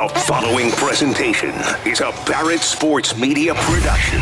The following presentation is a Barrett Sports Media production.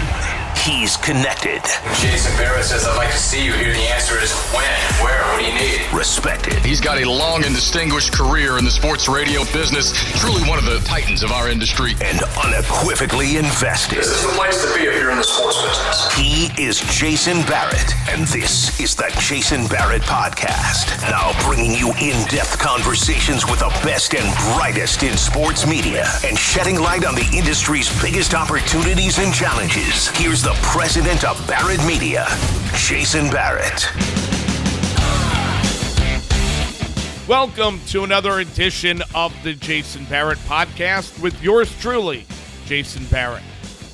He's connected. Jason Barrett says, I'd like to see you here. The answer is when, where, what do you need? Respected. He's got a long and distinguished career in the sports radio business. Truly one of the titans of our industry. And unequivocally invested. This is the place to be if you're in the sports business. He is Jason Barrett, and this is the Jason Barrett Podcast. Now bringing you in-depth conversations with the best and brightest in sports media and shedding light on the industry's biggest opportunities and challenges. Here's the president of Barrett Media, Jason Barrett. Welcome to another edition of the Jason Barrett Podcast with yours truly, Jason Barrett.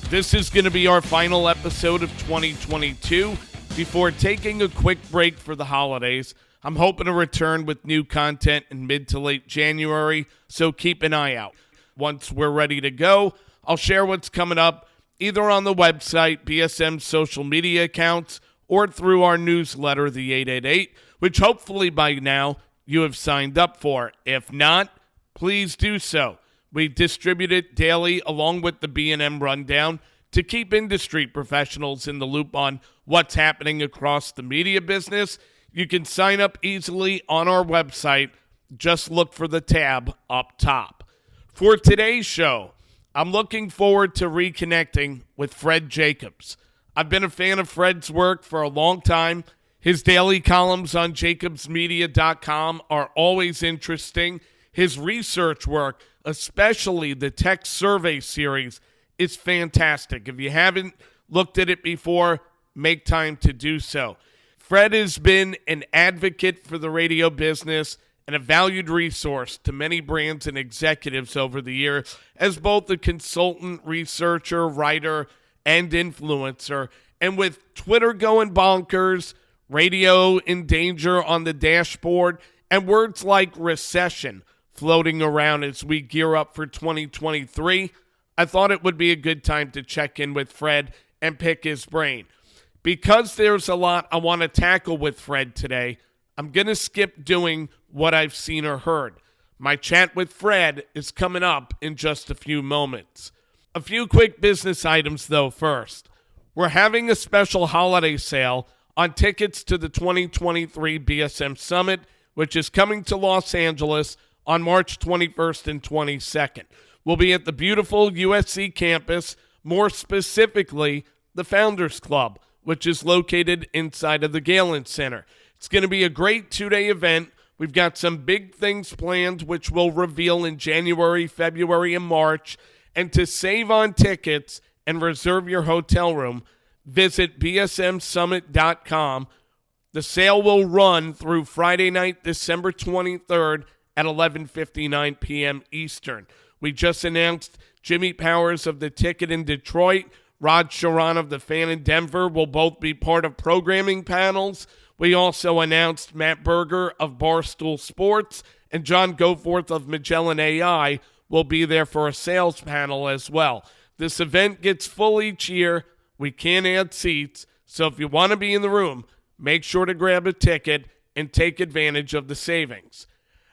This is going to be our final episode of 2022 before taking a quick break for the holidays. I'm hoping to return with new content in mid to late January, so keep an eye out. Once we're ready to go, I'll share what's coming up either on the website, BSM social media accounts, or through our newsletter, the 888, which hopefully by now you have signed up for. If not, please do so. We distribute it daily along with the B&M Rundown to keep industry professionals in the loop on what's happening across the media business. You can sign up easily on our website. Just look for the tab up top. For today's show, I'm looking forward to reconnecting with Fred Jacobs. I've been a fan of Fred's work for a long time. His daily columns on jacobsmedia.com are always interesting. His research work, especially the tech survey series, is fantastic. If you haven't looked at it before, make time to do so. Fred has been an advocate for the radio business and a valued resource to many brands and executives over the years as both a consultant, researcher, writer, and influencer. And with Twitter going bonkers, radio in danger on the dashboard, and words like recession floating around as we gear up for 2023, I thought it would be a good time to check in with Fred and pick his brain. Because there's a lot I want to tackle with Fred today, I'm going to skip doing what I've seen or heard. My chat with Fred is coming up in just a few moments. A few quick business items, though, first. We're having a special holiday sale on tickets to the 2023 BSM Summit, which is coming to Los Angeles on March 21st and 22nd. We'll be at the beautiful USC campus, more specifically, the Founders Club, which is located inside of the Galen Center. It's going to be a great two-day event. We've got some big things planned, which we'll reveal in January, February, and March. And to save on tickets and reserve your hotel room, visit bsmsummit.com. The sale will run through Friday night, December 23rd at 11:59 p.m. Eastern. We just announced Jimmy Powers of The Ticket in Detroit, Rod Sharon of The Fan in Denver will both be part of programming panels. We also announced Matt Berger of Barstool Sports and John Goforth of Magellan AI will be there for a sales panel as well. This event gets full each year. We can't add seats, so if you want to be in the room, make sure to grab a ticket and take advantage of the savings.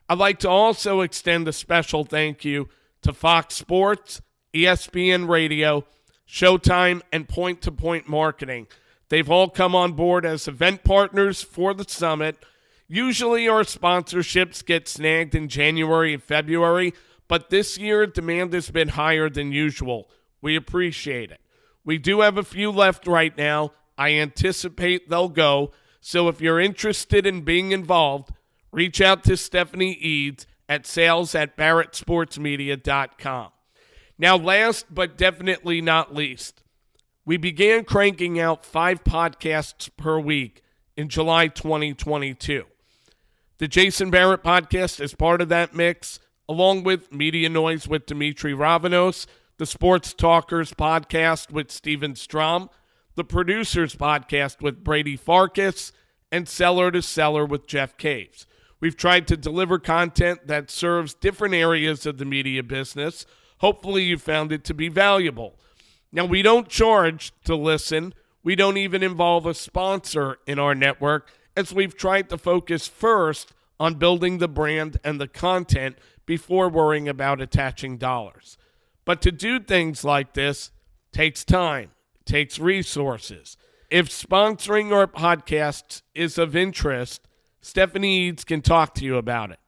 I'd like to also extend a special thank you to Fox Sports, ESPN Radio, Showtime, and Point to Point Marketing. They've all come on board as event partners for the summit. Usually our sponsorships get snagged in January and February, but this year demand has been higher than usual. We appreciate it. We do have a few left right now. I anticipate they'll go. So if you're interested in being involved, reach out to Stephanie Eads at sales@barrettsportsmedia.com. Now, last but definitely not least, we began cranking out 5 podcasts per week in July 2022. The Jason Barrett Podcast is part of that mix, along with Media Noise with Dimitri Ravanos, the Sports Talkers Podcast with Steven Strom, the Producers Podcast with Brady Farkas, and Seller to Seller with Jeff Caves. We've tried to deliver content that serves different areas of the media business. Hopefully you found it to be valuable. Now, we don't charge to listen. We don't even involve a sponsor in our network, as we've tried to focus first on building the brand and the content before worrying about attaching dollars. But to do things like this takes time, takes resources. If sponsoring our podcasts is of interest, Stephanie Eads can talk to you about it.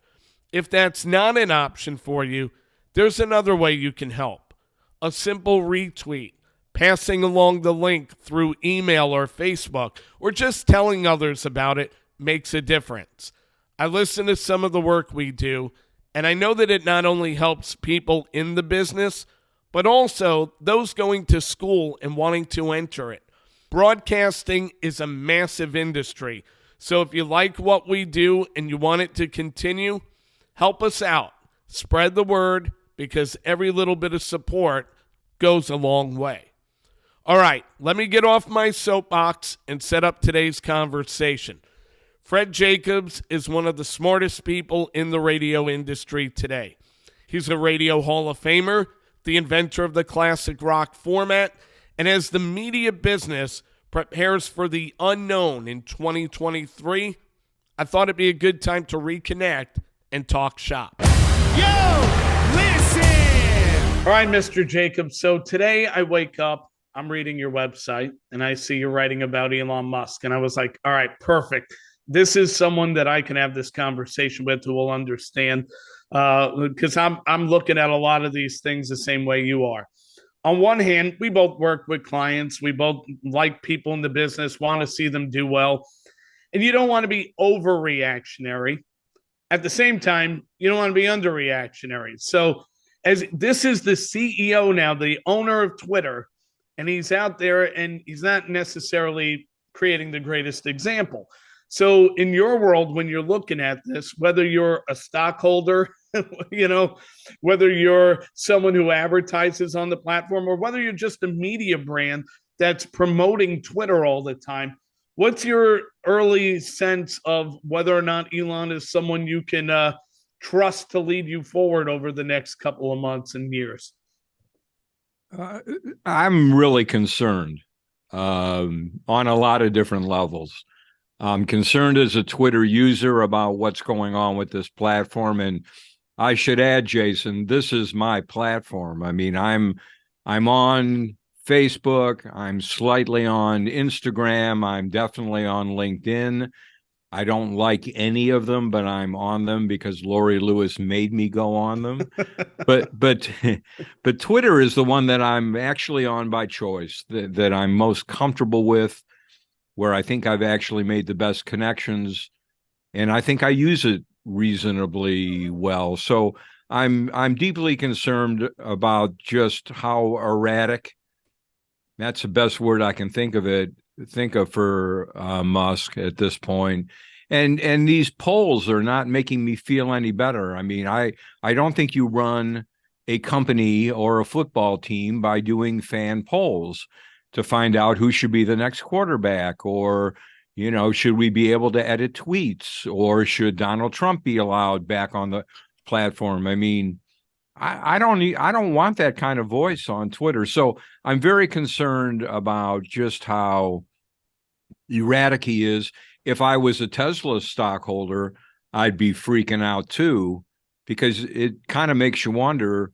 If that's not an option for you, there's another way you can help. A simple retweet, passing along the link through email or Facebook, or just telling others about it makes a difference. I listen to some of the work we do, and I know that it not only helps people in the business, but also those going to school and wanting to enter it. Broadcasting is a massive industry, so if you like what we do and you want it to continue, help us out. Spread the word, because every little bit of support goes a long way. All right, let me get off my soapbox and set up today's conversation. Fred Jacobs is one of the smartest people in the radio industry today. He's a Radio Hall of Famer, the inventor of the classic rock format, and as the media business prepares for the unknown in 2023, I thought it'd be a good time to reconnect and talk shop. Yo, listen! All right, Mr. Jacobs. So today I wake up, I'm reading your website, and I see you're writing about Elon Musk. And I was like, all right, perfect. This is someone that I can have this conversation with who will understand, because I'm looking at a lot of these things the same way you are. On one hand, we both work with clients. We both like people in the business, want to see them do well. And you don't want to be overreactionary. At the same time, you don't want to be underreactionary. So as this is the CEO now, the owner of Twitter, and he's out there and he's not necessarily creating the greatest example. So in your world, when you're looking at this, whether you're a stockholder, whether you're someone who advertises on the platform, or whether you're just a media brand that's promoting Twitter all the time, what's your early sense of whether or not Elon is someone you can trust to lead you forward over the next couple of months and years? I'm really concerned on a lot of different levels. I'm concerned as a Twitter user about what's going on with this platform. And I should add, Jason, this is my platform. I mean, I'm on Facebook. I'm slightly on Instagram. I'm definitely on LinkedIn. I don't like any of them, but I'm on them because Lori Lewis made me go on them. but Twitter is the one that I'm actually on by choice, that I'm most comfortable with, where I think I've actually made the best connections, and I think I use it reasonably well. So I'm deeply concerned about just how erratic, that's the best word I can think of for Musk at this point. And these polls are not making me feel any better. I mean, I don't think you run a company or a football team by doing fan polls to find out who should be the next quarterback, or, should we be able to edit tweets, or should Donald Trump be allowed back on the platform? I mean, I don't want that kind of voice on Twitter. So I'm very concerned about just how erratic he is. If I was a Tesla stockholder, I'd be freaking out too, because it kind of makes you wonder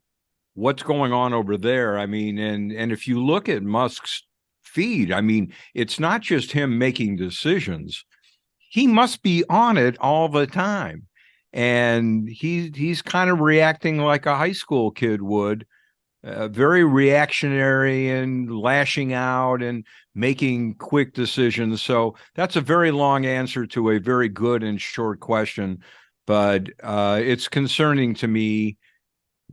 what's going on over there. I mean, and if you look at Musk's feed, I mean, it's not just him making decisions. He must be on it all the time. And he's kind of reacting like a high school kid would, very reactionary and lashing out and making quick decisions. So that's a very long answer to a very good and short question. But it's concerning to me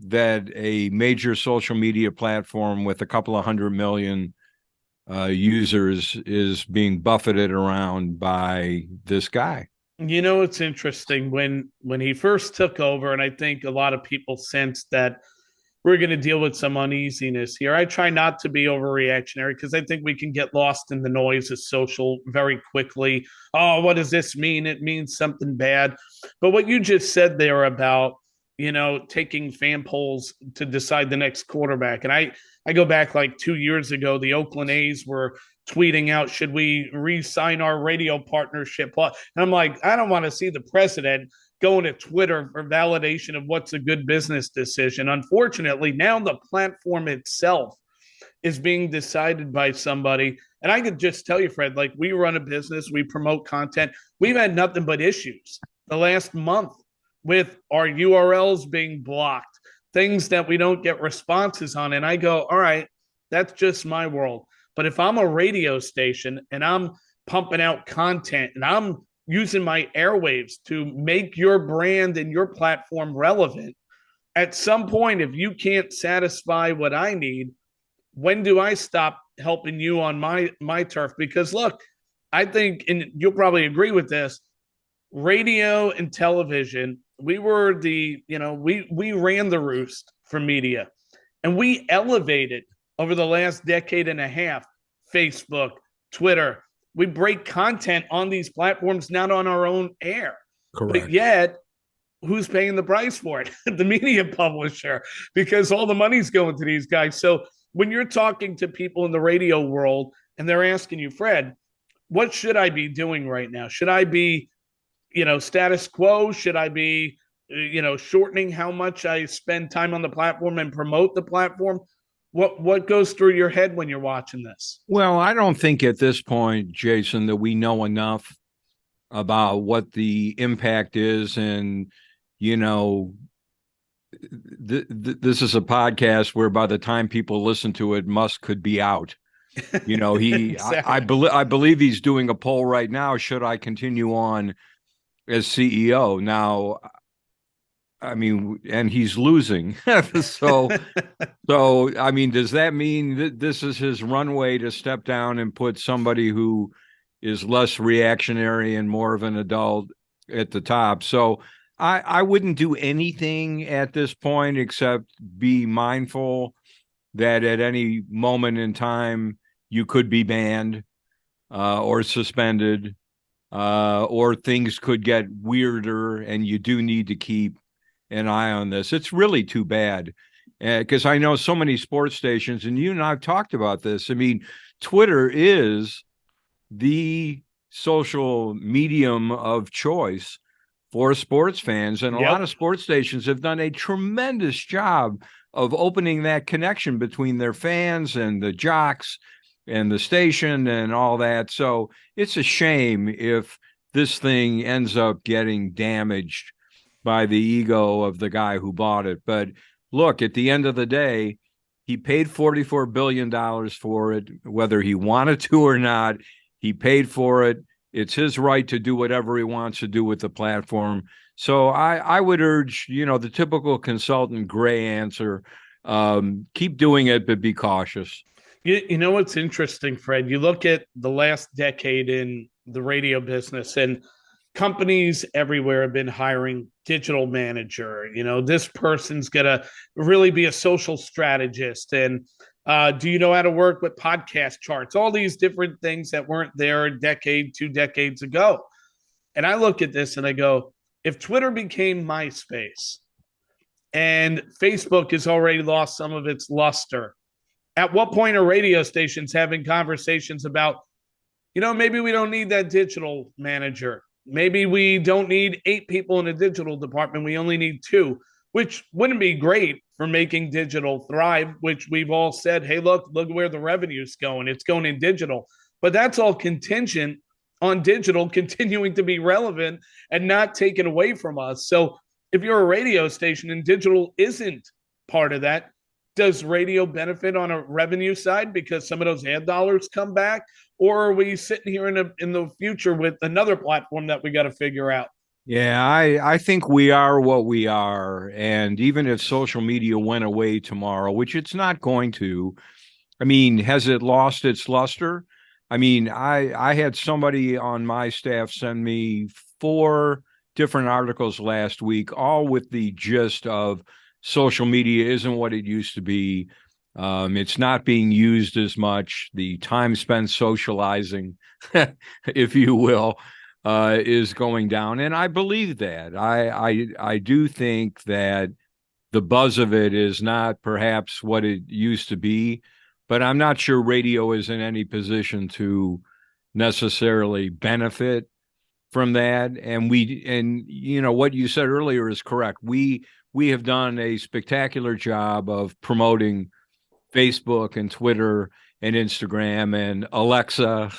that a major social media platform with a couple of 100 million users is being buffeted around by this guy. It's interesting when he first took over, and I think a lot of people sensed that we're going to deal with some uneasiness here. I try not to be overreactionary because I think we can get lost in the noise of social very quickly. Oh, what does this mean? It means something bad. But what you just said there about, taking fan polls to decide the next quarterback. And I go back like 2 years ago, the Oakland A's were tweeting out, should we re-sign our radio partnership? And I'm like, I don't want to see the president going to Twitter for validation of what's a good business decision. Unfortunately, now the platform itself is being decided by somebody. And I could just tell you, Fred, like we run a business, we promote content. We've had nothing but issues the last month with our URLs being blocked, things that we don't get responses on. And I go, all right, that's just my world. But if I'm a radio station and I'm pumping out content and I'm using my airwaves to make your brand and your platform relevant, at some point, if you can't satisfy what I need, when do I stop helping you on my turf? Because look, I think, and you'll probably agree with this, radio and television, we were we ran the roost for media, and we elevated over the last decade and a half Facebook, Twitter. We break content on these platforms, not on our own air. Correct. But yet, who's paying the price for it? The media publisher, because all the money's going to these guys. So when you're talking to people in the radio world and they're asking you, Fred, what should I be doing right now? Should I be, status quo? Should I be, shortening how much I spend time on the platform and promote the platform? What goes through your head when you're watching this? Well, I don't think at this point, Jason, that we know enough about what the impact is. And, this is a podcast where by the time people listen to it, Musk could be out. Exactly. I believe he's doing a poll right now. Should I continue on as CEO? Now, I mean, and he's losing. so, I mean, does that mean that this is his runway to step down and put somebody who is less reactionary and more of an adult at the top? So I wouldn't do anything at this point except be mindful that at any moment in time you could be banned or suspended or things could get weirder, and you do need to keep an eye on this. It's really too bad because I know so many sports stations, and you and I have talked about this. I mean, Twitter is the social medium of choice for sports fans, and a lot of sports stations have done a tremendous job of opening that connection between their fans and the jocks and the station and all that. So it's a shame if this thing ends up getting damaged by the ego of the guy who bought it. But look, at the end of the day, he paid $44 billion for it, whether he wanted to or not. He paid for it. It's his right to do whatever he wants to do with the platform. So I would urge, the typical consultant gray answer, keep doing it, but be cautious. You know what's interesting, Fred? You look at the last decade in the radio business, and companies everywhere have been hiring digital manager. This person's going to really be a social strategist. And do you know how to work with podcast charts? All these different things that weren't there a decade, 2 decades ago. And I look at this and I go, if Twitter became MySpace and Facebook has already lost some of its luster, at what point are radio stations having conversations about, maybe we don't need that digital manager. Maybe we don't need 8 people in a digital department. We only need 2, which wouldn't be great for making digital thrive, which we've all said, hey, look where the revenue's going. It's going in digital. But that's all contingent on digital continuing to be relevant and not taken away from us. So if you're a radio station and digital isn't part of that, does radio benefit on a revenue side because some of those ad dollars come back? Or are we sitting here in the future with another platform that we got to figure out? Yeah, I think we are what we are. And even if social media went away tomorrow, which it's not going to, I mean, has it lost its luster? I mean, I had somebody on my staff send me 4 different articles last week, all with the gist of social media isn't what it used to be. It's not being used as much. The time spent socializing, if you will, is going down. And I believe that. I do think that the buzz of it is not perhaps what it used to be, but I'm not sure radio is in any position to necessarily benefit from that. And what you said earlier is correct. We have done a spectacular job of promoting Facebook and Twitter and Instagram and Alexa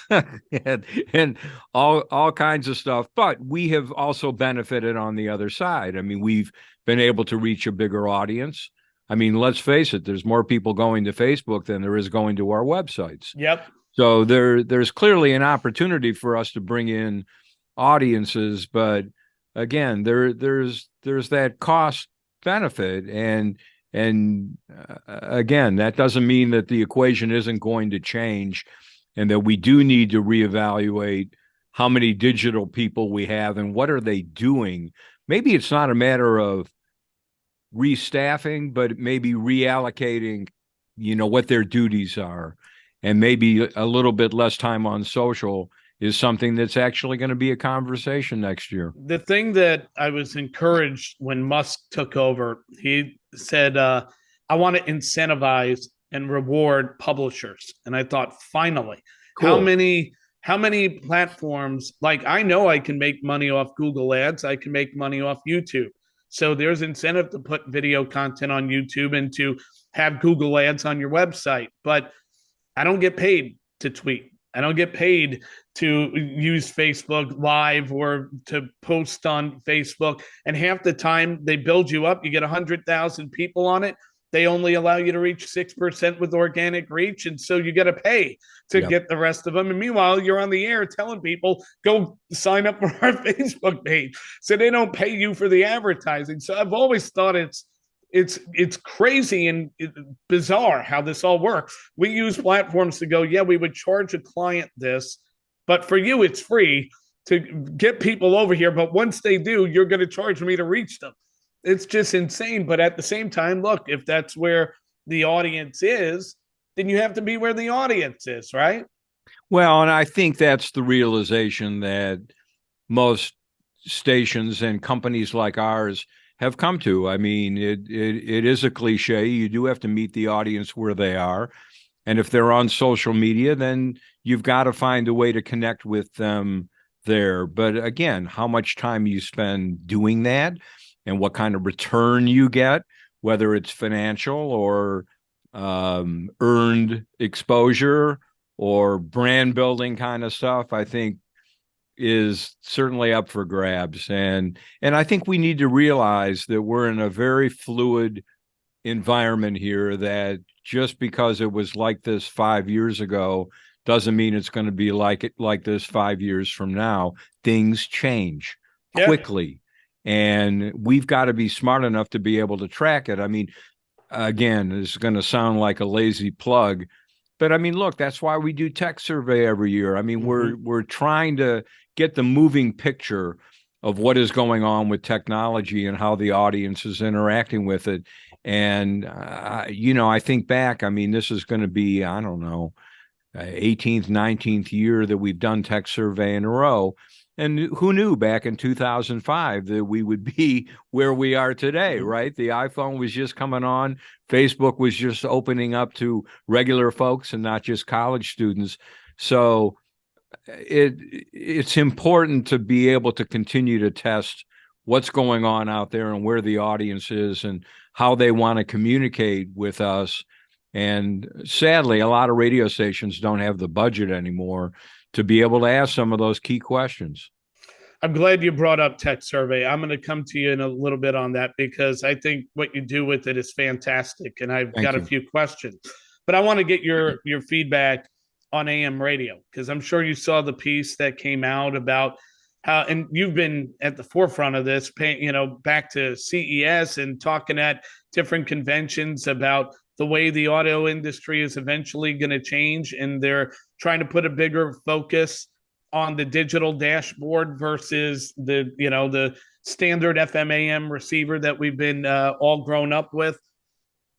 and all kinds of stuff. But we have also benefited on the other side. I mean, we've been able to reach a bigger audience. I mean, let's face it, there's more people going to Facebook than there is going to our websites. Yep. So there's clearly an opportunity for us to bring in audiences, but again, there's that cost benefit, and again, that doesn't mean that the equation isn't going to change, and that we do need to reevaluate how many digital people we have and what are they doing. Maybe it's not a matter of restaffing, but maybe reallocating, what their duties are, and maybe a little bit less time on social is something that's actually going to be a conversation next year. The thing that I was encouraged when Musk took over, he said, I want to incentivize and reward publishers. And I thought, finally, Cool. how many platforms, like I know I can make money off Google ads, I can make money off YouTube. So there's incentive to put video content on YouTube and to have Google ads on your website. But I don't get paid to tweet. I don't get paid to use Facebook Live or to post on Facebook. And half the time they build you up, you get 100,000 people on it. They only allow you to reach 6% with organic reach. And so you got to pay to get the rest of them. And meanwhile, you're on the air telling people, go sign up for our Facebook page. So they don't pay you for the advertising. So I've always thought it's crazy and bizarre how this all works. We use platforms to go, we would charge a client this, but for you, it's free to get people over here. But once they do, you're going to charge me to reach them. It's just insane. But at the same time, look, if that's where the audience is, then you have to be where the audience is, right? Well, and I think that's the realization that most stations and companies like ours have come to. I mean, it is a cliche. You do have to meet the audience where they are. And if they're on social media, then you've got to find a way to connect with them there. But again, how much time you spend doing that and what kind of return you get, whether it's financial or earned exposure or brand building kind of stuff, I think is certainly up for grabs. And I think we need to realize that we're in a very fluid environment here, that just because it was like this 5 years ago doesn't mean it's going to be like this 5 years from now. Things change quickly, and we've got to be smart enough to be able to track it. I mean, again, it's going to sound like a lazy plug, but I mean, look, that's why we do Tech Survey every year. I mean, we're trying to get the moving picture of what is going on with technology and how the audience is interacting with it. And, I think back, I mean, this is going to be, I don't know, 18th, 19th year that we've done Tech Survey in a row. And who knew back in 2005 that we would be where we are today, right? The iPhone was just coming on. Facebook was just opening up to regular folks and not just college students. So it's important to be able to continue to test what's going on out there and where the audience is and how they want to communicate with us. And sadly, a lot of radio stations don't have the budget anymore to be able to ask some of those key questions. I'm glad you brought up Tech Survey. I'm going to come to you in a little bit on that, because I think what you do with it is fantastic. And I've got a few questions, but I want to get your feedback on AM radio, because I'm sure you saw the piece that came out about how, and you've been at the forefront of this, back to CES and talking at different conventions about the way the auto industry is eventually going to change. And they're trying to put a bigger focus on the digital dashboard versus the standard FM AM receiver that we've been all grown up with.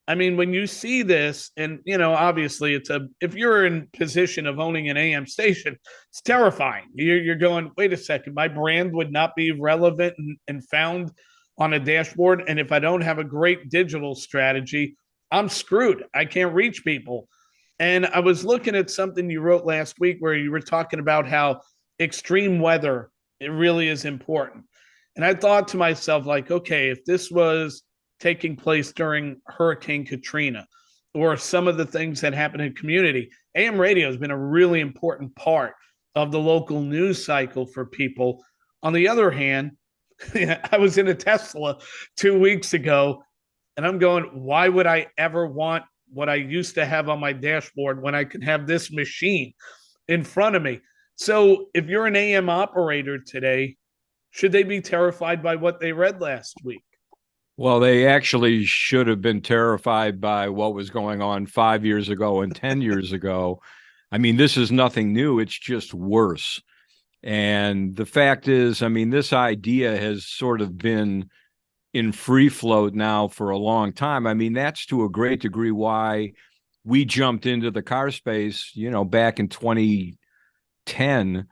I mean, when you see this, and obviously if you're in position of owning an AM station, it's terrifying. You're going, wait a second, my brand would not be relevant and found on a dashboard. And if I don't have a great digital strategy, I'm screwed. I can't reach people. And I was looking at something you wrote last week where you were talking about how extreme weather It really is important. And I thought to myself, like, okay, if this was taking place during Hurricane Katrina or some of the things that happen in community, AM radio has been a really important part of the local news cycle for people. On the other hand, I was in a Tesla 2 weeks ago, and I'm going, why would I ever want what I used to have on my dashboard when I can have this machine in front of me? So if you're an AM operator today, should they be terrified by what they read last week? Well, they actually should have been terrified by what was going on 5 years ago and 10 years ago. I mean, this is nothing new. It's just worse. And the fact is, I mean, this idea has sort of been in free float now for a long time. I mean, that's to a great degree why we jumped into the car space, back in 2010.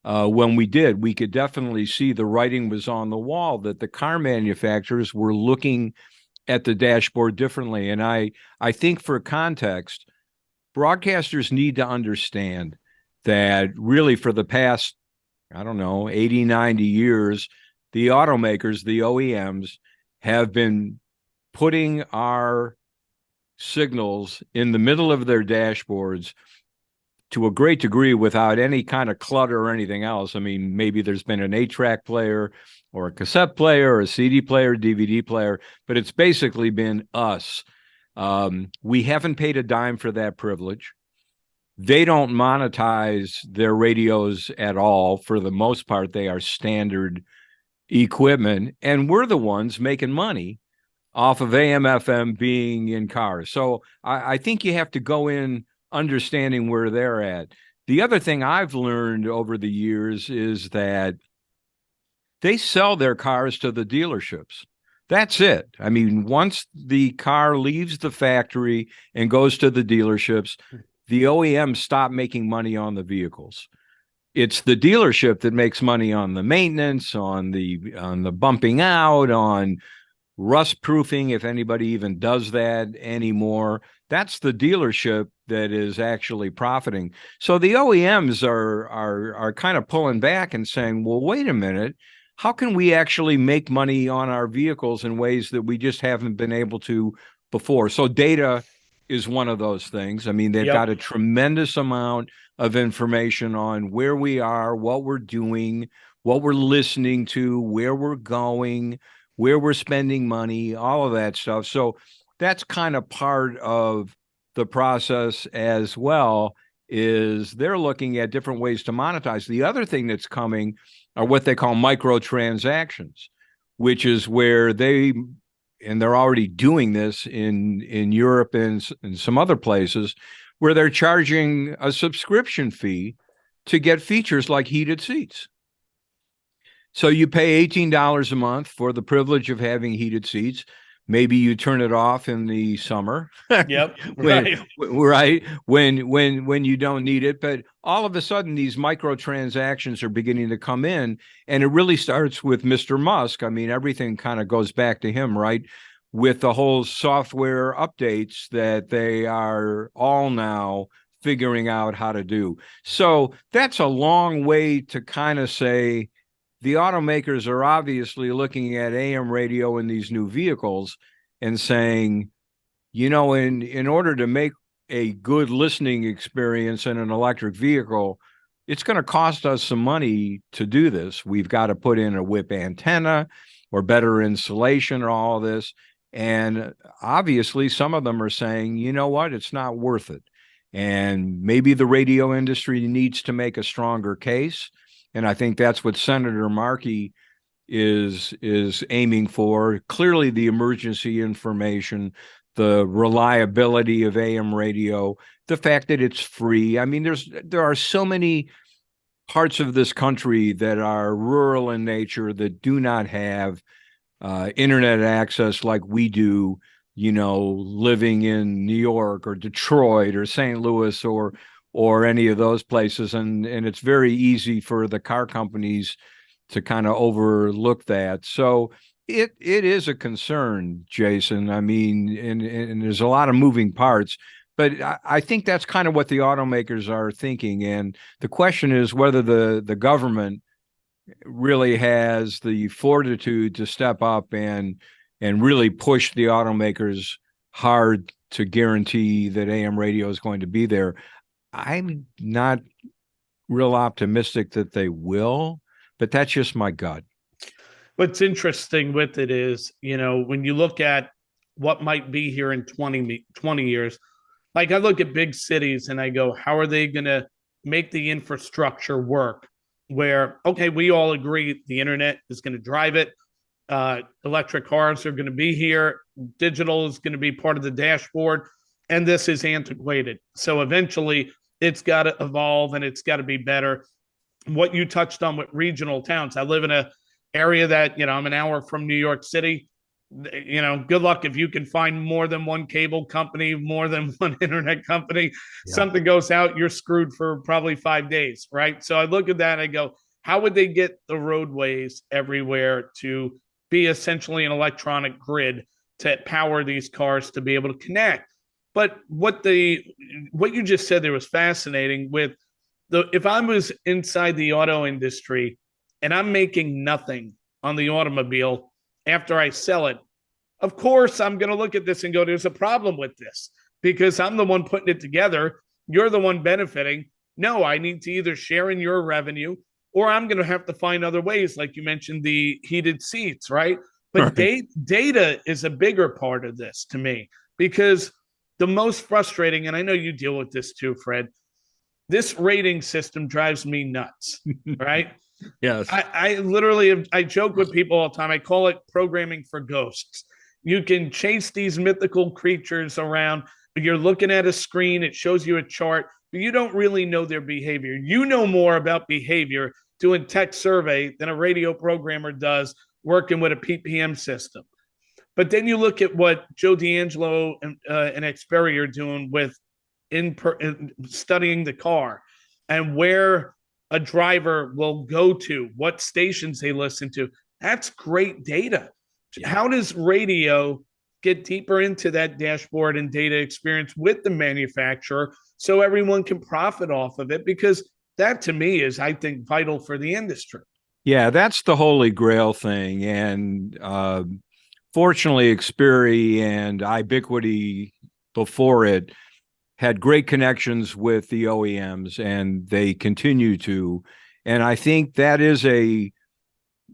When we did, we could definitely see the writing was on the wall that the car manufacturers were looking at the dashboard differently. And I think for context, broadcasters need to understand that really for the past, 80, 90 years, the automakers, the OEMs, have been putting our signals in the middle of their dashboards to a great degree without any kind of clutter or anything else. I mean, maybe there's been an 8-track player or a cassette player or a CD player, DVD player, but it's basically been us. We haven't paid a dime for that privilege. They don't monetize their radios at all. For the most part, they are standard equipment, and we're the ones making money off of AM, FM being in cars. So I think you have to go in understanding where they're at. The other thing I've learned over the years is that they sell their cars to the dealerships. That's it. I mean, once the car leaves the factory and goes to the dealerships, the OEMs stop making money on the vehicles. It's the dealership that makes money on the maintenance, on the bumping out, on rust proofing, if anybody even does that anymore. That's the dealership that is actually profiting. So the OEMs are kind of pulling back and saying, well, wait a minute, how can we actually make money on our vehicles in ways that we just haven't been able to before? So data is one of those things. I mean, they've got a tremendous amount of information on where we are, what we're doing, what we're listening to, where we're going, where we're spending money, all of that stuff. So that's kind of part of the process as well, is they're looking at different ways to monetize. The other thing that's coming are what they call microtransactions, which is where they're already doing this in Europe and some other places, where they're charging a subscription fee to get features like heated seats. So you pay $18 a month for the privilege of having heated seats. Maybe you turn it off in the summer. Yep. Right. When you don't need it. But all of a sudden, these microtransactions are beginning to come in. And it really starts with Mr. Musk. I mean, everything kind of goes back to him, right? With the whole software updates that they are all now figuring out how to do. So that's a long way to kind of say, the automakers are obviously looking at AM radio in these new vehicles and saying, in order to make a good listening experience in an electric vehicle, it's going to cost us some money to do this. We've got to put in a whip antenna or better insulation or all this. And obviously, some of them are saying, you know what, it's not worth it. And maybe the radio industry needs to make a stronger case. And I think that's what Senator Markey is aiming for. Clearly, the emergency information, the reliability of AM radio, the fact that it's free. I mean, there are so many parts of this country that are rural in nature that do not have internet access like we do, living in New York or Detroit or St. Louis or any of those places. And it's very easy for the car companies to kind of overlook that. So it is a concern, Jason. I mean, and there's a lot of moving parts, but I think that's kind of what the automakers are thinking. And the question is whether the government really has the fortitude to step up and really push the automakers hard to guarantee that AM radio is going to be there. I'm not real optimistic that they will, but that's just my gut. What's interesting with it is, when you look at what might be here in 20 years, like I look at big cities and I go, how are they going to make the infrastructure work? Where, okay, we all agree the internet is going to drive it. Electric cars are going to be here. Digital is going to be part of the dashboard. And this is antiquated. So eventually it's got to evolve and it's got to be better. What you touched on with regional towns, I live in a area that, I'm an hour from New York City. Good luck if you can find more than one cable company, more than one internet company. Yeah. Something goes out, you're screwed for probably 5 days, right? So I look at that and I go, how would they get the roadways everywhere to be essentially an electronic grid to power these cars to be able to connect? But what you just said there was fascinating with if I was inside the auto industry and I'm making nothing on the automobile after I sell it, of course, I'm going to look at this and go, there's a problem with this because I'm the one putting it together. You're the one benefiting. No, I need to either share in your revenue or I'm going to have to find other ways. Like you mentioned, the heated seats, right? But data is a bigger part of this to me because the most frustrating, and I know you deal with this too, Fred, this rating system drives me nuts, right? Yes. I literally, I joke with people all the time. I call it programming for ghosts. You can chase these mythical creatures around, but you're looking at a screen. It shows you a chart, but you don't really know their behavior. You know more about behavior doing tech survey than a radio programmer does working with a PPM system. But then you look at what Joe D'Angelo and Xperi are doing with studying the car and where a driver will go to, what stations they listen to. That's great data. Yeah. How does radio get deeper into that dashboard and data experience with the manufacturer so everyone can profit off of it? Because that to me is, I think, vital for the industry. Yeah, that's the holy grail thing. And fortunately, Xperi and Ubiquity before it had great connections with the OEMs, and they continue to. And I think that is a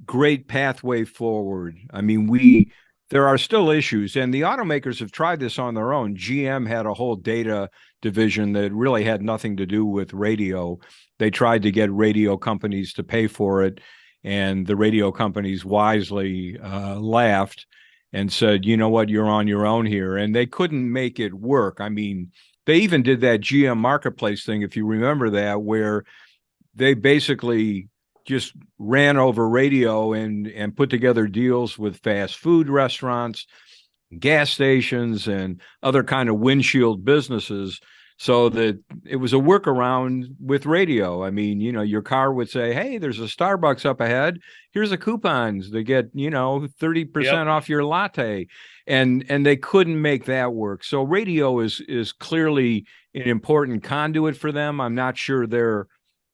great pathway forward. I mean, there are still issues, and the automakers have tried this on their own. GM had a whole data division that really had nothing to do with radio. They tried to get radio companies to pay for it, and the radio companies wisely laughed and said, you know what, you're on your own here. And they couldn't make it work. I mean, they even did that GM Marketplace thing, if you remember that, where they basically just ran over radio and put together deals with fast food restaurants, gas stations, and other kind of windshield businesses so that it was a workaround with radio. I mean, your car would say, hey, there's a Starbucks up ahead. Here's a coupons to get, 30% off your latte. And they couldn't make that work. So radio is clearly an important conduit for them. I'm not sure they're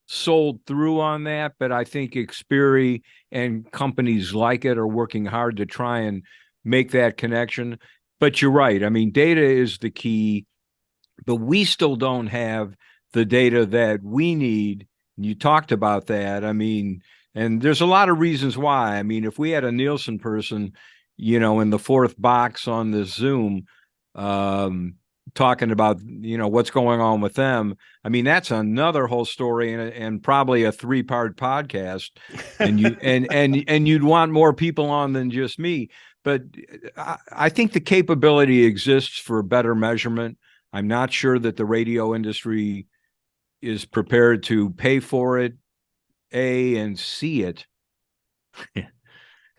sold through on that, but I think Xperi and companies like it are working hard to try and make that connection. But you're right. I mean, data is the key, but we still don't have the data that we need. You talked about that. I mean, and there's a lot of reasons why. I mean, if we had a Nielsen person, in the fourth box on this Zoom, talking about, what's going on with them. I mean, that's another whole story and probably a 3-part podcast. And you and you'd want more people on than just me. But I think the capability exists for better measurement. I'm not sure that the radio industry is prepared to pay for it, and see it.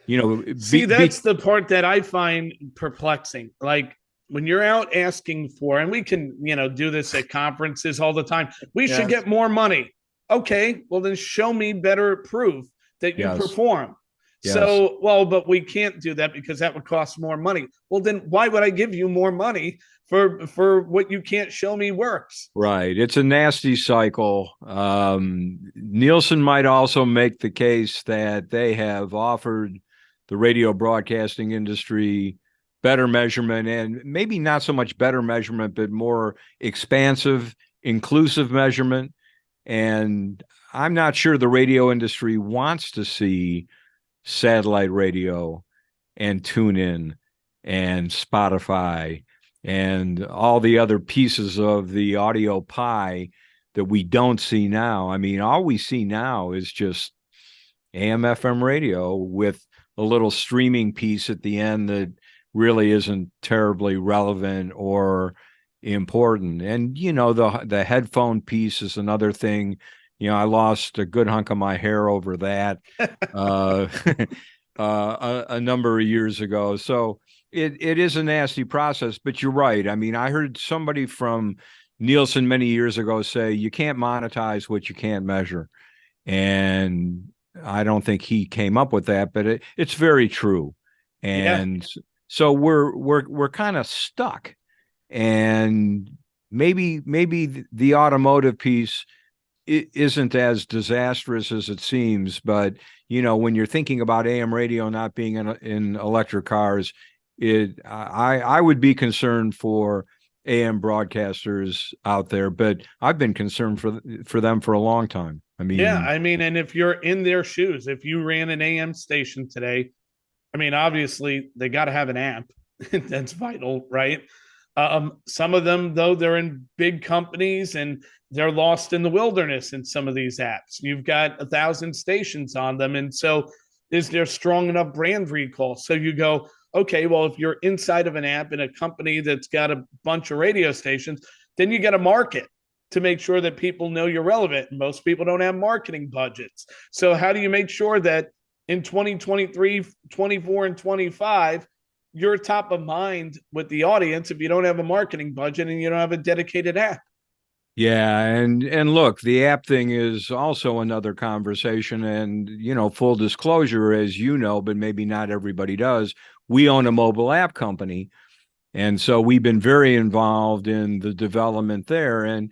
That's the part that I find perplexing. Like when you're out asking for, and we can, do this at conferences all the time. We should get more money. Okay, well then show me better proof that you perform. Yes. So, well, but we can't do that because that would cost more money. Well, then why would I give you more money for what you can't show me works? Right. It's a nasty cycle. Nielsen might also make the case that they have offered the radio broadcasting industry better measurement, and maybe not so much better measurement, but more expansive, inclusive measurement. And I'm not sure the radio industry wants to see satellite radio and tune in and Spotify and all the other pieces of the audio pie that we don't see now. I mean, all we see now is just AM FM radio with a little streaming piece at the end that really isn't terribly relevant or important. And the headphone piece is another thing. I lost a good hunk of my hair over that uh, a number of years ago. So it is a nasty process, but you're right. I mean, I heard somebody from Nielsen many years ago say you can't monetize what you can't measure. And I don't think he came up with that, but it's very true. And so we're kind of stuck. And maybe the automotive piece isn't as disastrous as it seems, but when you're thinking about AM radio not being in electric cars, I would be concerned for AM broadcasters out there, but I've been concerned for them for a long time. I mean, and if you're in their shoes, if you ran an AM station today, I mean, obviously they got to have an app. That's vital, right? Some of them, though, they're in big companies and they're lost in the wilderness in some of these apps. You've got 1,000 stations on them. And so is there strong enough brand recall? So you go, okay, well, if you're inside of an app in a company that's got a bunch of radio stations, then you got to market to make sure that people know you're relevant. Most people don't have marketing budgets. So how do you make sure that in 2023, 24, and 25, you're top of mind with the audience if you don't have a marketing budget and you don't have a dedicated app? Yeah, and look, the app thing is also another conversation. And full disclosure, as you know, but maybe not everybody does, we own a mobile app company, and so we've been very involved in the development there. And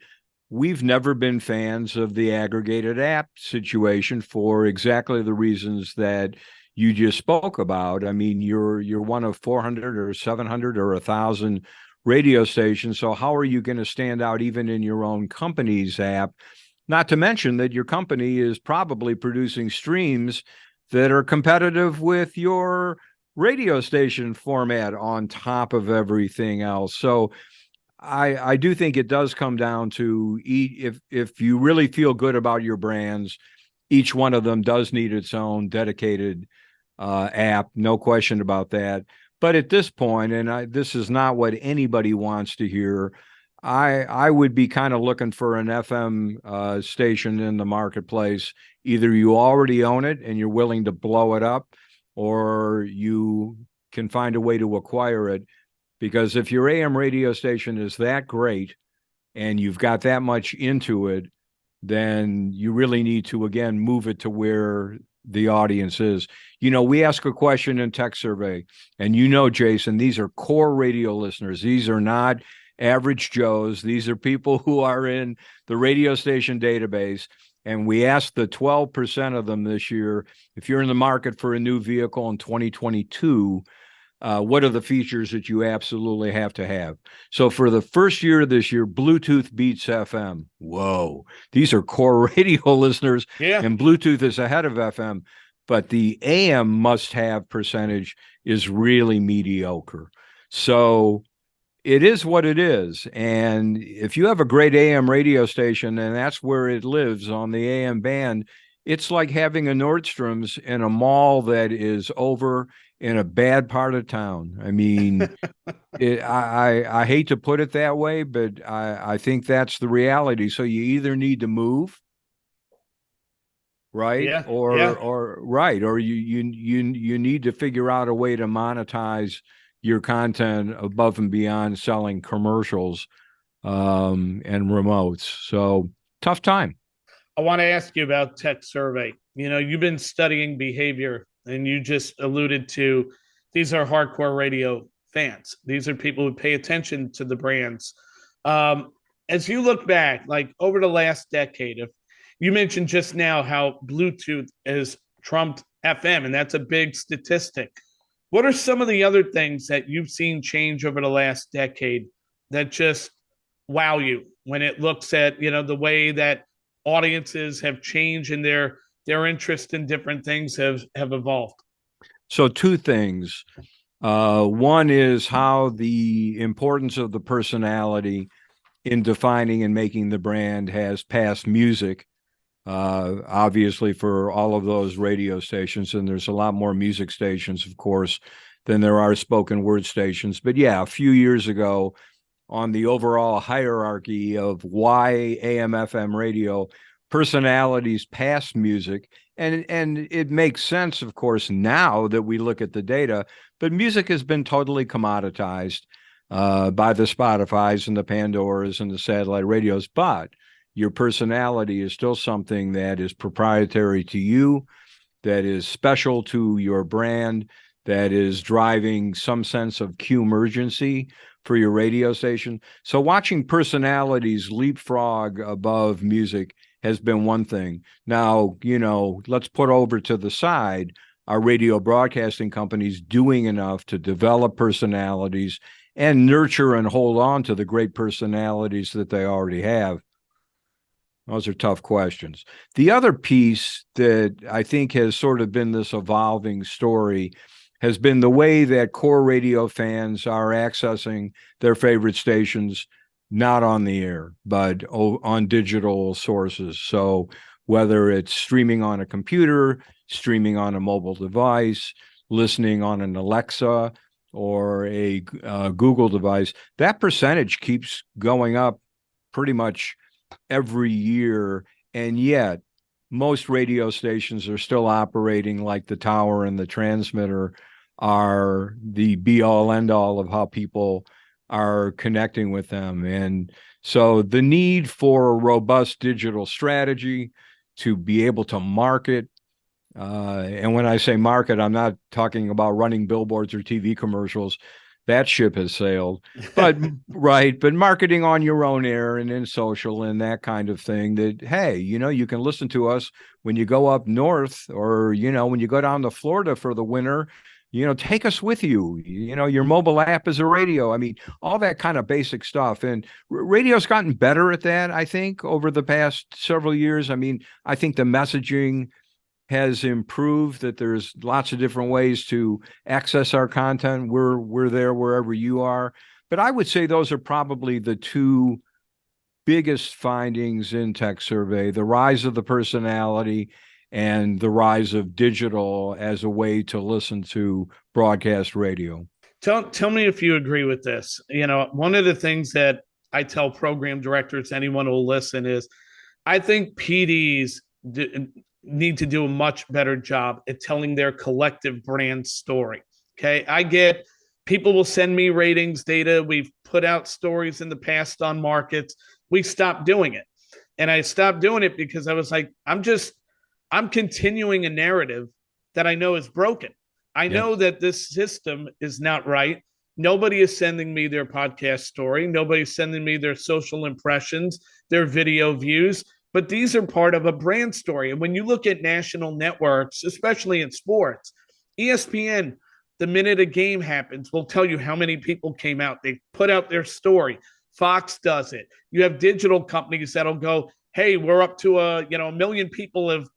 we've never been fans of the aggregated app situation for exactly the reasons that you just spoke about. I mean, you're one of 400 or 700 or 1,000 radio stations. So how are you going to stand out even in your own company's app? Not to mention that your company is probably producing streams that are competitive with your radio station format on top of everything else. So I do think it does come down to if you really feel good about your brands, each one of them does need its own dedicated app, no question about that. But at this point, and this is not what anybody wants to hear, I would be kind of looking for an FM station in the marketplace. Either you already own it and you're willing to blow it up, or you can find a way to acquire it. Because if your AM radio station is that great and you've got that much into it, then you really need to, again, move it to where the audience is. We ask a question in Tech Survey, and Jason, these are core radio listeners. These are not average Joes. These are people who are in the radio station database. And we asked the 12% of them this year, if you're in the market for a new vehicle in 2022, what are the features that you absolutely have to have? So for the first year of this year, Bluetooth beats FM. Whoa. These are core radio listeners, and Bluetooth is ahead of FM. But the AM must-have percentage is really mediocre. So it is what it is. And if you have a great AM radio station, and that's where it lives on the AM band, it's like having a Nordstrom's in a mall that is over in a bad part of town. I mean, I hate to put it that way, but I think that's the reality. So you either need to move, right? Or you need to figure out a way to monetize your content above and beyond selling commercials and remotes. So tough time. I want to ask you about Tech Survey. You've been studying behavior And you just alluded to, these are hardcore radio fans. These are people who pay attention to the brands. As you look back, like over the last decade, if you mentioned just now how Bluetooth has trumped FM, and that's a big statistic. What are some of the other things that you've seen change over the last decade that just wow you when it looks at, the way that audiences have changed and their interest in different things have evolved? So two things. One is how the importance of the personality in defining and making the brand has passed music. Obviously, for all of those radio stations, and there's a lot more music stations, of course, than there are spoken word stations. But yeah, a few years ago, on the overall hierarchy of why AM/FM radio, personalities passed music, and it makes sense, of course, now that we look at the data. But music has been totally commoditized by the Spotifys and the Pandoras and the satellite radios, but your personality is still something that is proprietary to you, that is special to your brand, that is driving some sense of Q-emergency for your radio station. So watching personalities leapfrog above music has been one thing. Now, let's put over to the side, our radio broadcasting companies doing enough to develop personalities and nurture and hold on to the great personalities that they already have. Those are tough questions. The other piece that I think has sort of been this evolving story has been the way that core radio fans are accessing their favorite stations, not on the air, but on digital sources. So whether it's streaming on a computer, streaming on a mobile device, listening on an Alexa or a Google device, that percentage keeps going up pretty much every year. And yet most radio stations are still operating like the tower and the transmitter are the be all end all of how people are connecting with them. And so the need for a robust digital strategy to be able to market, and when I say market, I'm not talking about running billboards or TV commercials. That ship has sailed. But right, but marketing on your own air and in social and that kind of thing, that, hey, you can listen to us when you go up north, or, when you go down to Florida for the winter, take us with you. Your mobile app is a radio. I mean, all that kind of basic stuff. And radio's gotten better at that, I think, over the past several years. I mean, I think the messaging has improved, that there's lots of different ways to access our content. We're there wherever you are. But I would say those are probably the two biggest findings in Tech Survey: the rise of the personality and the rise of digital as a way to listen to broadcast radio. Tell me if you agree with this. One of the things that I tell program directors, anyone who will listen, is I think PDs need to do a much better job at telling their collective brand story. Okay. I get people will send me ratings data. We've put out stories in the past on markets. We stopped doing it. And I stopped doing it because I was like, I'm continuing a narrative that I know is broken. I know that this system is not right. Nobody is sending me their podcast story. Nobody's sending me their social impressions, their video views, but these are part of a brand story. And when you look at national networks, especially in sports, ESPN, the minute a game happens, will tell you how many people came out. They put out their story. Fox does it. You have digital companies that'll go, hey, we're up to a million people have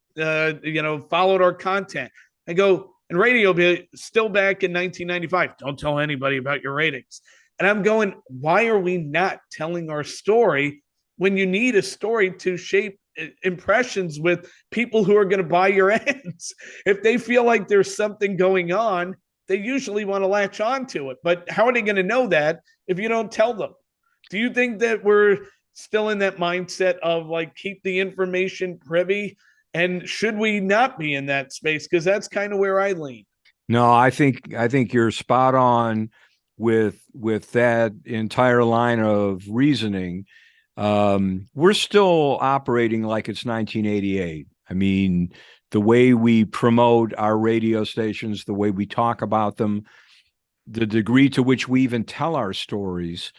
followed our content. I go, and radio still back in 1995. Don't tell anybody about your ratings. And I'm going, why are we not telling our story when you need a story to shape impressions with people who are going to buy your ads? If they feel like there's something going on, they usually want to latch on to it. But how are they going to know that if you don't tell them? Do you think that we're still in that mindset of like, keep the information privy? And should we not be in that space? Because that's kind of where I lean. No, I think you're spot on with that entire line of reasoning. We're still operating like it's 1988. I mean, the way we promote our radio stations, the way we talk about them, the degree to which we even tell our stories.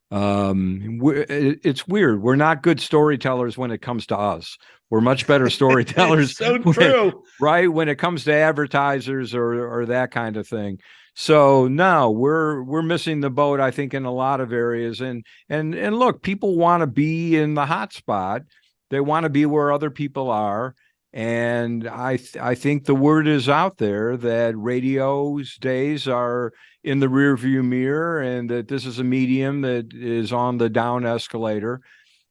It's weird. We're not good storytellers when it comes to us. We're much better storytellers. So true. Right? When it comes to advertisers or that kind of thing. So no, we're missing the boat, I think, in a lot of areas. And look, people want to be in the hot spot. They want to be where other people are. And I think the word is out there that radio's days are in the rearview mirror, and that this is a medium that is on the down escalator.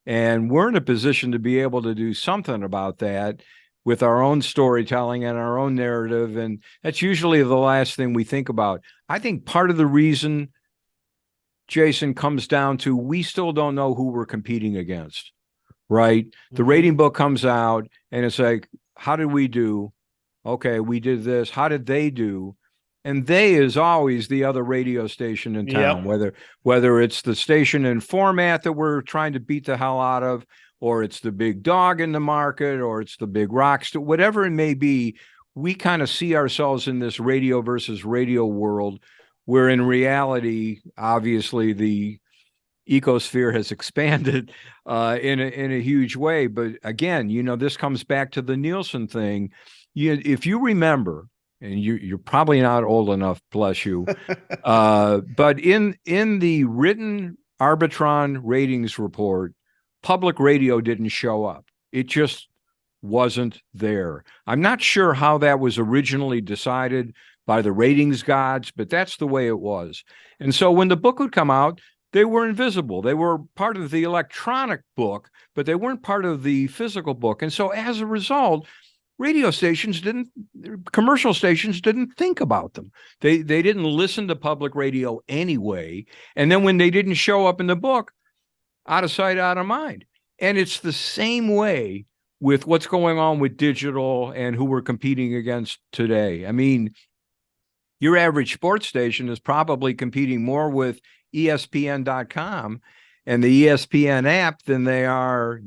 And we're in a position to be able to do something about that with our own storytelling and our own narrative. And that's usually the last thing we think about. I think part of the reason, Jason, comes down to we still don't know who we're competing against, right? The rating book comes out and it's like, how did we do? Okay, we did this. How did they do? And they is always the other radio station in town, whether it's the station and format that we're trying to beat the hell out of, or it's the big dog in the market, or it's the big rock star, whatever it may be. We kind of see ourselves in this radio versus radio world, where in reality, obviously, the ecosphere has expanded in a huge way. But again, this comes back to the Nielsen thing. If you remember, and you're probably not old enough, bless you, but in the written Arbitron ratings report, public radio didn't show up. It just wasn't there. I'm not sure how that was originally decided by the ratings gods, but that's the way it was. And so when the book would come out, they were invisible. They were part of the electronic book, but they weren't part of the physical book. And so as a result, commercial stations didn't think about them. They didn't listen to public radio anyway. And then when they didn't show up in the book, out of sight, out of mind. And it's the same way with what's going on with digital and who we're competing against today. I mean, your average sports station is probably competing more with ESPN.com and the ESPN app than they are,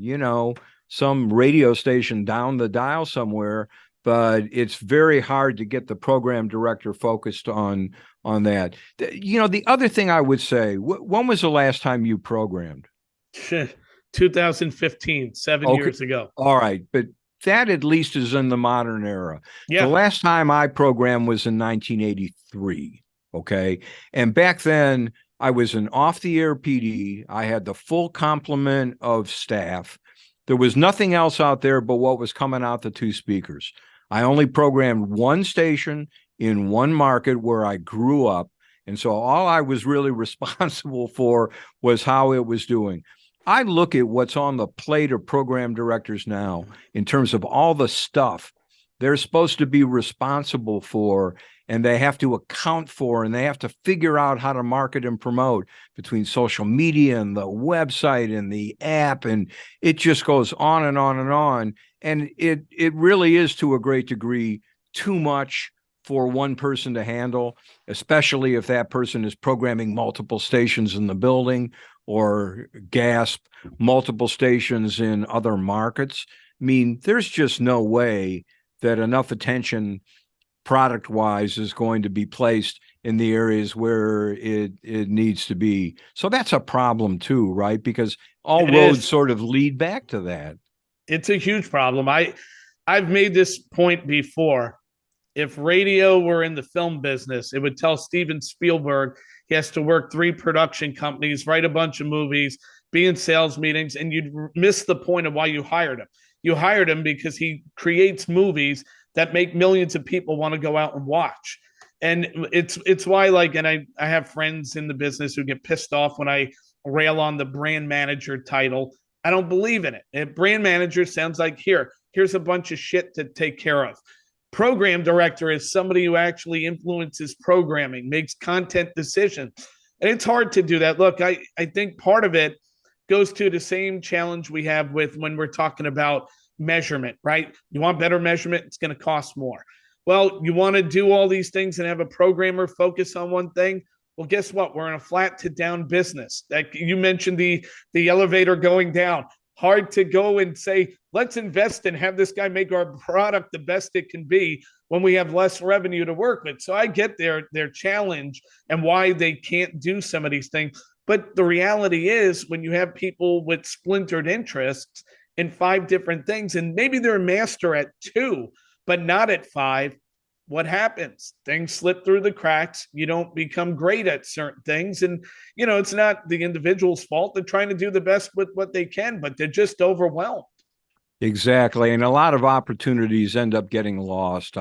some radio station down the dial somewhere. But it's very hard to get the program director focused on that. The other thing I would say, when was the last time you programmed? 2015, 7 years ago. All right. But that at least is in the modern era. Yeah. The last time I programmed was in 1983. Okay. And back then I was an off-the-air PD. I had the full complement of staff. There was nothing else out there but what was coming out the two speakers. I only programmed one station in one market where I grew up. And so all I was really responsible for was how it was doing. I look at what's on the plate of program directors now in terms of all the stuff they're supposed to be responsible for, and they have to account for, and they have to figure out how to market and promote between social media and the website and the app. And it just goes on and on and on. And it really is, to a great degree, too much for one person to handle, especially if that person is programming multiple stations in the building, or gasp, multiple stations in other markets. I mean, there's just no way that enough attention product-wise is going to be placed in the areas where it needs to be. So that's a problem too, right? Because all roads sort of lead back to that. It's a huge problem. I've made this point before. If radio were in the film business, it would tell Steven Spielberg he has to work 3 production companies, write a bunch of movies, be in sales meetings, and you'd miss the point of why you hired him. You hired him because he creates movies that make millions of people want to go out and watch. And it's why, and I have friends in the business who get pissed off when I rail on the brand manager title. I don't believe in it. Brand manager sounds like, here's a bunch of shit to take care of. Program director is somebody who actually influences programming, makes content decisions. And it's hard to do that. Look, I think part of it goes to the same challenge we have with when we're talking about measurement, right? You want better measurement, it's going to cost more. Well, you want to do all these things and have a programmer focus on one thing. Well, guess what? We're in a flat to down business. Like you mentioned, the elevator going down. Hard to go and say, let's invest and have this guy make our product the best it can be when we have less revenue to work with. So I get their challenge and why they can't do some of these things. But the reality is, when you have people with splintered interests in 5 different things, and maybe they're a master at 2, but not at 5, what happens? Things slip through the cracks. You don't become great at certain things. And, it's not the individual's fault. They're trying to do the best with what they can, but they're just overwhelmed. Exactly. And a lot of opportunities end up getting lost,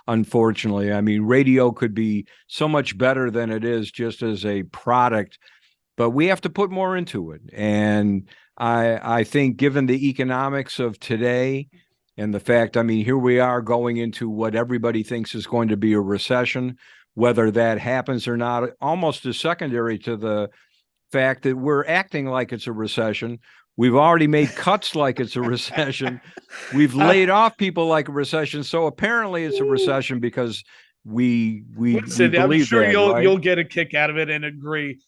unfortunately. I mean, radio could be so much better than it is just as a product, but we have to put more into it. And I think given the economics of today and the fact, I mean, here we are going into what everybody thinks is going to be a recession, whether that happens or not, almost is secondary to the fact that we're acting like it's a recession. We've already made cuts like it's a recession. We've laid off people like a recession. So apparently it's a recession because we Listen, I'm believe sure that, you'll right? you'll get a kick out of it and agree.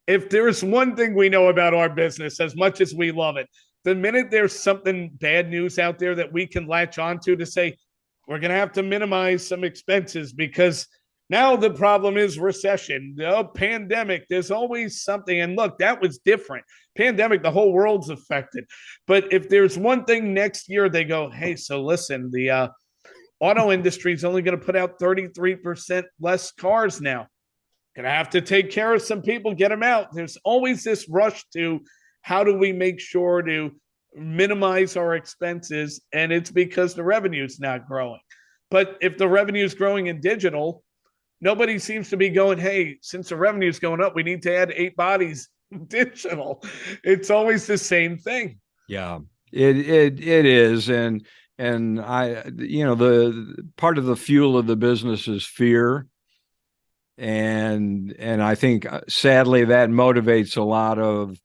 If there's one thing we know about our business, as much as we love it, the minute there's something bad news out there that we can latch onto to say, we're going to have to minimize some expenses because now the problem is recession, pandemic. There's always something. And look, that was different. Pandemic, the whole world's affected. But if there's one thing next year, they go, hey, so listen, the auto industry is only going to put out 33% less cars now. Going to have to take care of some people, get them out. There's always this rush to how do we make sure to minimize our expenses? And it's because the revenue is not growing. But if the revenue is growing in digital, nobody seems to be going, hey, since the revenue is going up, we need to add 8 bodies digital. It's always the same thing. Yeah, it is. And I, the part of the fuel of the business is fear. And I think sadly that motivates a lot of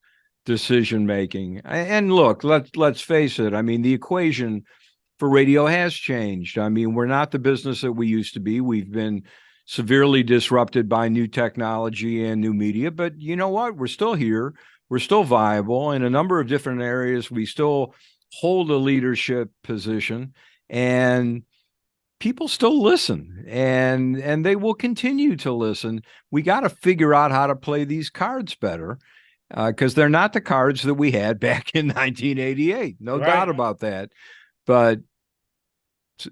decision making. And look, let's face it. I mean, the equation for radio has changed. I mean, we're not the business that we used to be. We've been severely disrupted by new technology and new media, but you know what? We're still here. We're still viable in a number of different areas. We still hold a leadership position, and people still listen, and they will continue to listen. We got to figure out how to play these cards better, because they're not the cards that we had back in 1988. No doubt about that. But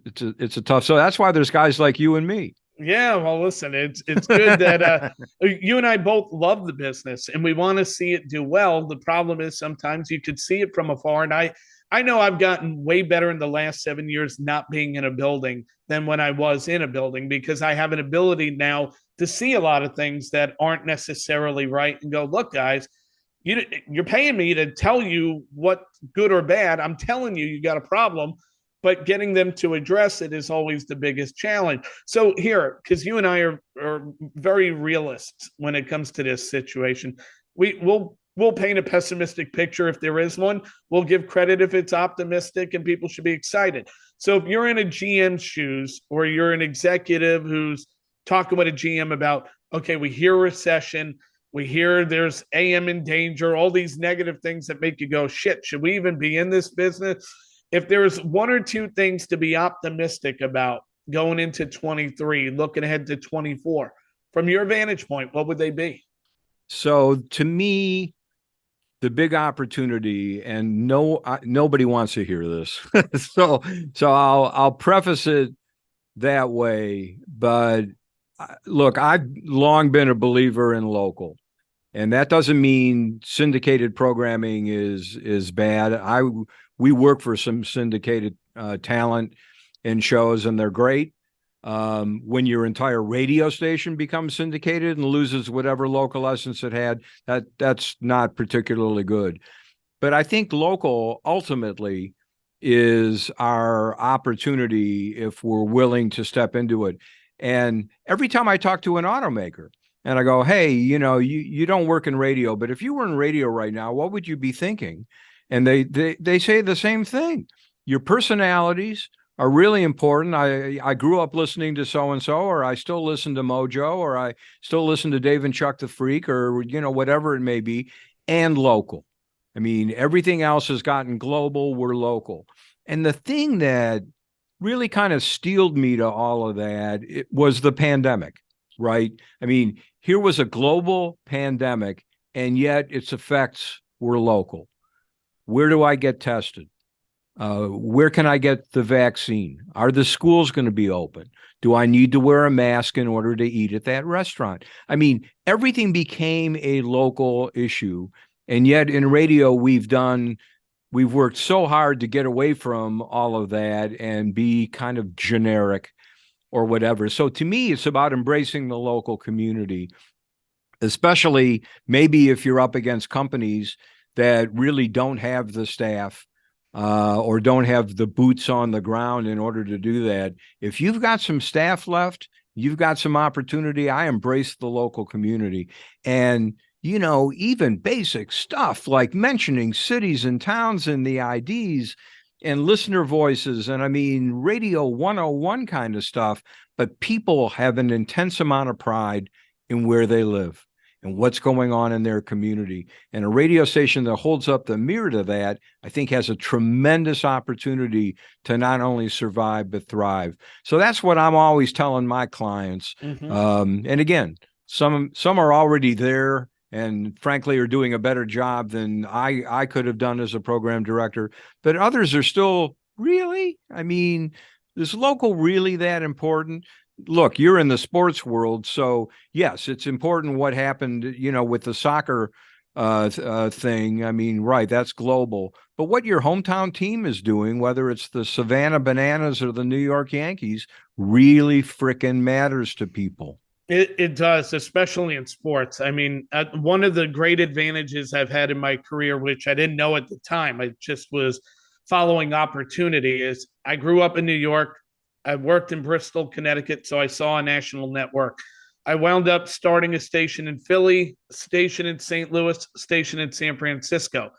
it's a tough. So that's why there's guys like you and me. Yeah, well, listen, it's good that you and I both love the business and we want to see it do well. The problem is sometimes you could see it from afar, and I know I've gotten way better in the last 7 years not being in a building than when I was in a building, because I have an ability now to see a lot of things that aren't necessarily right and go, look, guys, you're paying me to tell you what's good or bad. I'm telling you got a problem. But getting them to address it is always the biggest challenge. So here, because you and I are very realists when it comes to this situation, we'll paint a pessimistic picture if there is one. We'll give credit if it's optimistic, and people should be excited. So if you're in a GM's shoes, or you're an executive who's talking with a GM about, okay, we hear recession, we hear there's AM in danger, all these negative things that make you go, shit, should we even be in this business? If there's 1 or 2 things to be optimistic about going into 23, looking ahead to 24, from your vantage point, what would they be? So to me, the big opportunity, and nobody wants to hear this. so I'll preface it that way. But look, I've long been a believer in local. And that doesn't mean syndicated programming is bad. We work for some syndicated talent and shows, and they're great. When your entire radio station becomes syndicated and loses whatever local essence it had, that's not particularly good. But I think local ultimately is our opportunity if we're willing to step into it. And every time I talk to an automaker, and I go, hey, you don't work in radio, but if you were in radio right now, what would you be thinking? And they say the same thing. Your personalities are really important. I grew up listening to so-and-so, or I still listen to Mojo, or I still listen to Dave and Chuck the Freak, or, whatever it may be, and local. I mean, everything else has gotten global. We're local. And the thing that really kind of steeled me to all of that, it was the pandemic, right? I mean, here was a global pandemic, and yet its effects were local. Where do I get tested? Where can I get the vaccine? Are the schools going to be open? Do I need to wear a mask in order to eat at that restaurant? I mean, everything became a local issue. And yet in radio, we've worked so hard to get away from all of that and be kind of generic or whatever. So to me, it's about embracing the local community, especially maybe if you're up against companies that really don't have the staff or don't have the boots on the ground in order to do that. If you've got some staff left, you've got some opportunity. I embrace the local community. And, you know, even basic stuff like mentioning cities and towns and the IDs and listener voices. And I mean, Radio 101 kind of stuff, but people have an intense amount of pride in where they live and what's going on in their community. And a radio station that holds up the mirror to that, I think, has a tremendous opportunity to not only survive, but thrive. So that's what I'm always telling my clients. And again, some are already there and frankly are doing a better job than I could have done as a program director. But others are still, really? I mean, is local really that important? Look, you're in the sports world, so yes, it's important what happened, you know, with the soccer thing. I mean, right, that's global. But what your hometown team is doing, whether it's the Savannah Bananas or the New York Yankees, really frickin' matters to people. It does, especially in sports. I mean, one of the great advantages I've had in my career, which I didn't know at the time, I just was following opportunity, is I grew up in New York. I worked in Bristol, Connecticut, so I saw a national network. I wound up starting a station in Philly, a station in St. Louis, a station in San Francisco.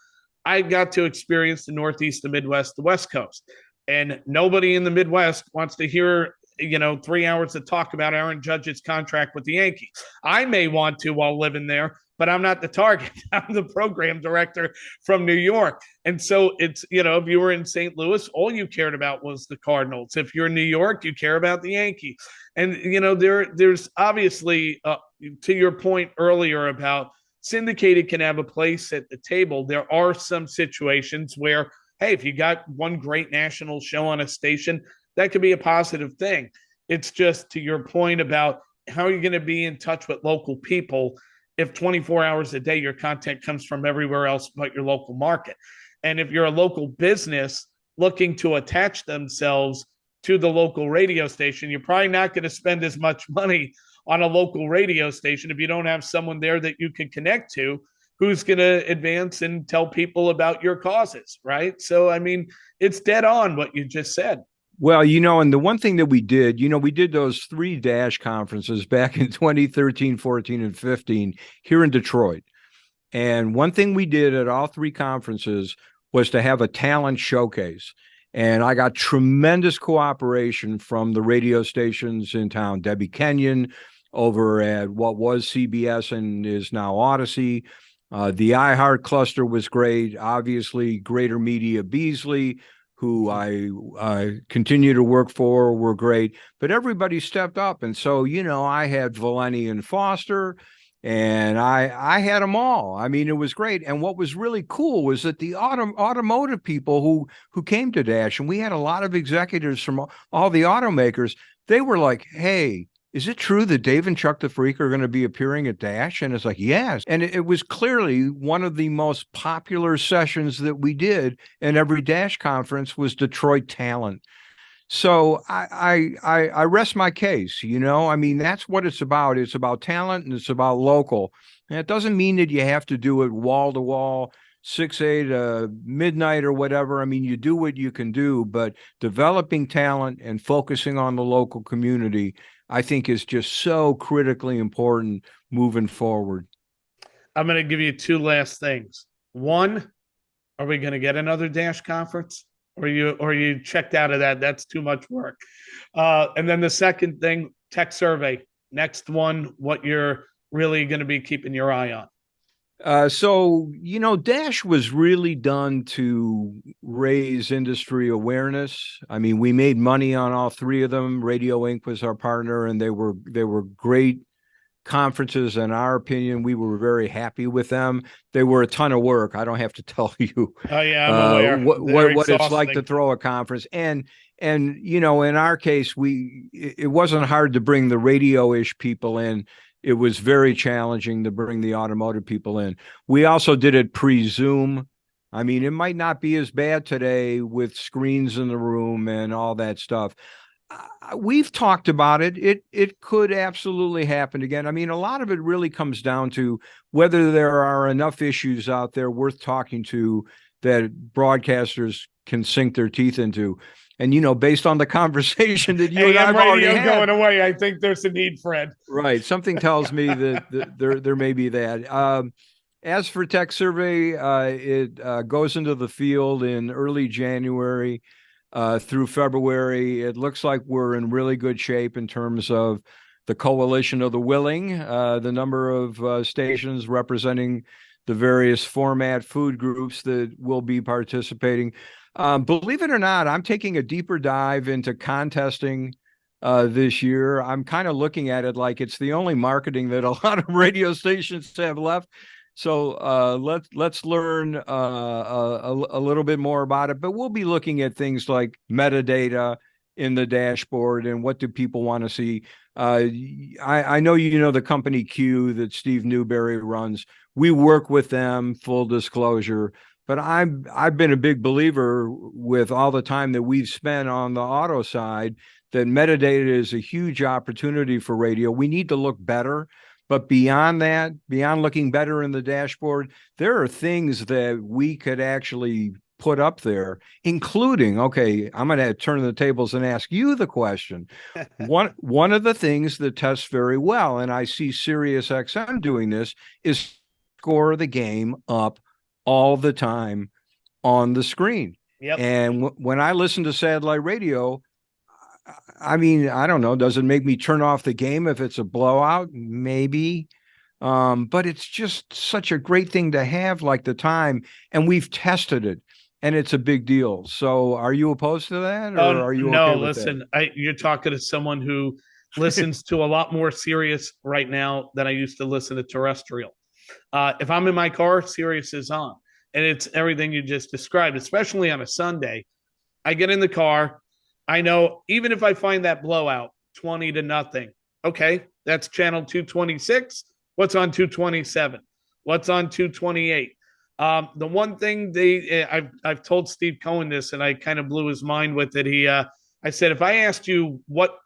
I got to experience the Northeast, the Midwest, the West Coast. And nobody in the Midwest wants to hear, 3 hours of talk about Aaron Judge's contract with the Yankees. I may want to while living there, but I'm not the target. I'm the program director from New York. And so it's, if you were in St. Louis, all you cared about was the Cardinals. If you're in New York, you care about the Yankees. And, there's obviously, to your point earlier about syndicated can have a place at the table, there are some situations where, hey, if you got one great national show on a station, that could be a positive thing. It's just to your point about how are you going to be in touch with local people if 24 hours a day your content comes from everywhere else but your local market. And if you're a local business looking to attach themselves to the local radio station, you're probably not going to spend as much money on a local radio station if you don't have someone there that you can connect to who's going to advance and tell people about your causes, right? So, I mean, it's dead on what you just said. Well, and the one thing that we did, we did those 3 DASH conferences back in 2013, 14, and 15 here in Detroit. And one thing we did at all 3 conferences was to have a talent showcase. And I got tremendous cooperation from the radio stations in town. Debbie Kenyon over at what was CBS and is now Odyssey. The iHeart cluster was great. Obviously, Greater Media Beasley, who I continue to work for, were great, but everybody stepped up. And so, I had Valeni and Foster, and I had them all. I mean, it was great. And what was really cool was that the automotive people who came to DASH, and we had a lot of executives from all the automakers, they were like, hey, is it true that Dave and Chuck the Freak are going to be appearing at DASH? And it's like, yes. And it was clearly one of the most popular sessions that we did in every DASH conference was Detroit talent. So I rest my case, I mean, that's what it's about. It's about talent and it's about local. And it doesn't mean that you have to do it wall to wall, 6-8 to midnight or whatever. I mean, you do what you can do, but developing talent and focusing on the local community, I think, is just so critically important moving forward. I'm going to give you 2 last things. One, are we going to get another DASH conference? Or you checked out of that? That's too much work. And then the second thing, tech survey. Next one, what you're really going to be keeping your eye on. So, Dash was really done to raise industry awareness. I mean, we made money on all three of them. Radio Inc. was our partner, and they were great conferences. In our opinion, we were very happy with them. They were a ton of work. I don't have to tell you Oh yeah, I'm aware. what it's like to throw a conference. And in our case, it wasn't hard to bring the radio-ish people in. It was very challenging to bring the automotive people in. We also did it pre-Zoom. I mean, it might not be as bad today with screens in the room and all that stuff. We've talked about it. It could absolutely happen again. I mean, a lot of it really comes down to whether there are enough issues out there worth talking to that broadcasters can sink their teeth into. And based on the conversation that you and I've already had, going away, I think there's a need, Fred. Right. Something tells me that there may be that. As for Tech Survey, it goes into the field in early January through February. It looks like we're in really good shape in terms of the coalition of the willing, the number of stations representing the various format food groups that will be participating. Believe it or not, I'm taking a deeper dive into contesting this year. I'm kind of looking at it like it's the only marketing that a lot of radio stations have left. So let's learn a little bit more about it. But we'll be looking at things like metadata in the dashboard and what do people want to see. I know the company Q that Steve Newberry runs. We work with them, full disclosure. But I've been a big believer with all the time that we've spent on the auto side that metadata is a huge opportunity for radio. We need to look better. But beyond that, beyond looking better in the dashboard, there are things that we could actually put up there, including, okay, I'm going to turn the tables and ask you the question. One of the things that tests very well, and I see SiriusXM doing this, is score the game up all the time on the screen. Yep. And when I listen to satellite radio, I mean, I don't know, does it make me turn off the game if it's a blowout? Maybe. But it's just such a great thing to have, like the time, and we've tested it, and it's a big deal. So are you opposed to that, or are you no, okay with listen, that? you're talking to someone who listens to a lot more Sirius right now than I used to listen to terrestrial. If I'm in my car, Sirius is on, and it's everything you just described, especially on a Sunday. I get in the car. I know even if I find that blowout 20-0, okay, that's channel 226. What's on 227? What's on 228? The one thing I've told Steve Cohen this, and I kind of blew his mind with it. I said, if I asked you what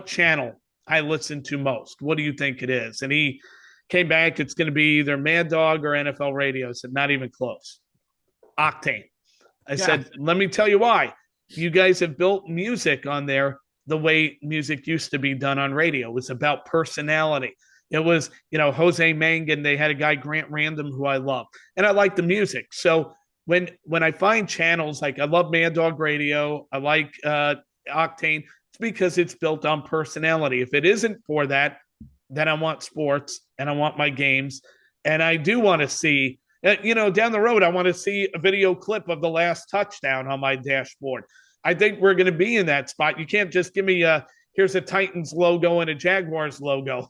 channel I listen to most, what do you think it is? And he came back, it's going to be either Mad Dog or NFL Radio. I said, not even close. Octane. I said, let me tell you why. You guys have built music on there the way music used to be done on radio. It was about personality. It was, Jose Mangan, they had a guy, Grant Random, who I love. And I like the music. So when I find channels, like I love Mad Dog Radio, I like Octane, it's because it's built on personality. If it isn't for that, then I want sports and I want my games. And I do want to see, down the road, I want to see a video clip of the last touchdown on my dashboard. I think we're going to be in that spot. You can't just give me here's a Titans logo and a Jaguars logo.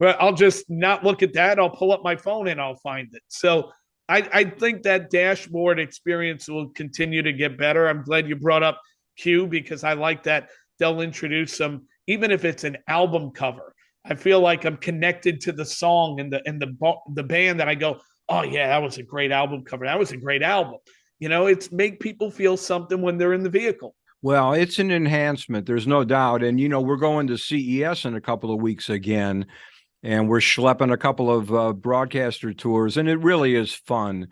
I'll just not look at that. I'll pull up my phone and I'll find it. So I think that dashboard experience will continue to get better. I'm glad you brought up Q because I like that they'll introduce some, even if it's an album cover. I feel like I'm connected to the song and the band that I go, oh yeah, that was a great album cover. That was a great album. It's make people feel something when they're in the vehicle. Well, it's an enhancement. There's no doubt. And, we're going to CES in a couple of weeks again, and we're schlepping a couple of broadcaster tours, and it really is fun.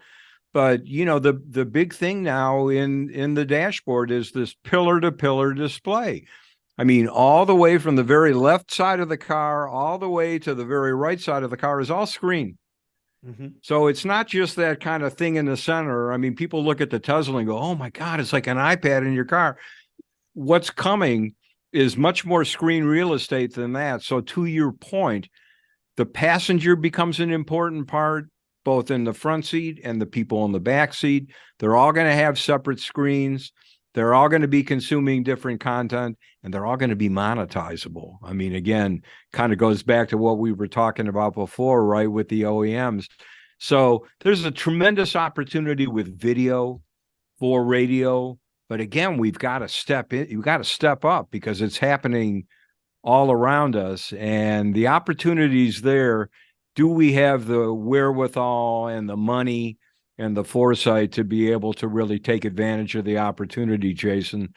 But, the big thing now in the dashboard is this pillar-to-pillar display. I mean, all the way from the very left side of the car, all the way to the very right side of the car is all screen. Mm-hmm. So it's not just that kind of thing in the center. I mean, people look at the Tesla and go, oh my God, it's like an iPad in your car. What's coming is much more screen real estate than that. So to your point, the passenger becomes an important part. both in the front seat and the people in the back seat. They're all going to have separate screens. They're all going to be consuming different content, and they're all going to be monetizable. I mean, again, kind of goes back to what we were talking about before, right, with the OEMs. So there's a tremendous opportunity with video for radio. But again, we've got to step in. You've got to step up because it's happening all around us. And the opportunities there, do we have the wherewithal and the money and the foresight to be able to really take advantage of the opportunity, Jason?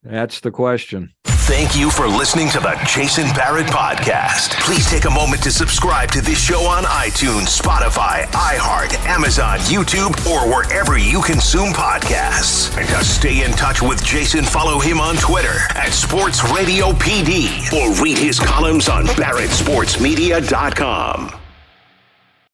That's the question. Thank you for listening to the Jason Barrett Podcast. Please take a moment to subscribe to this show on iTunes, Spotify, iHeart, Amazon, YouTube, or wherever you consume podcasts. And to stay in touch with Jason, follow him on Twitter at Sports Radio PD or read his columns on BarrettSportsMedia.com.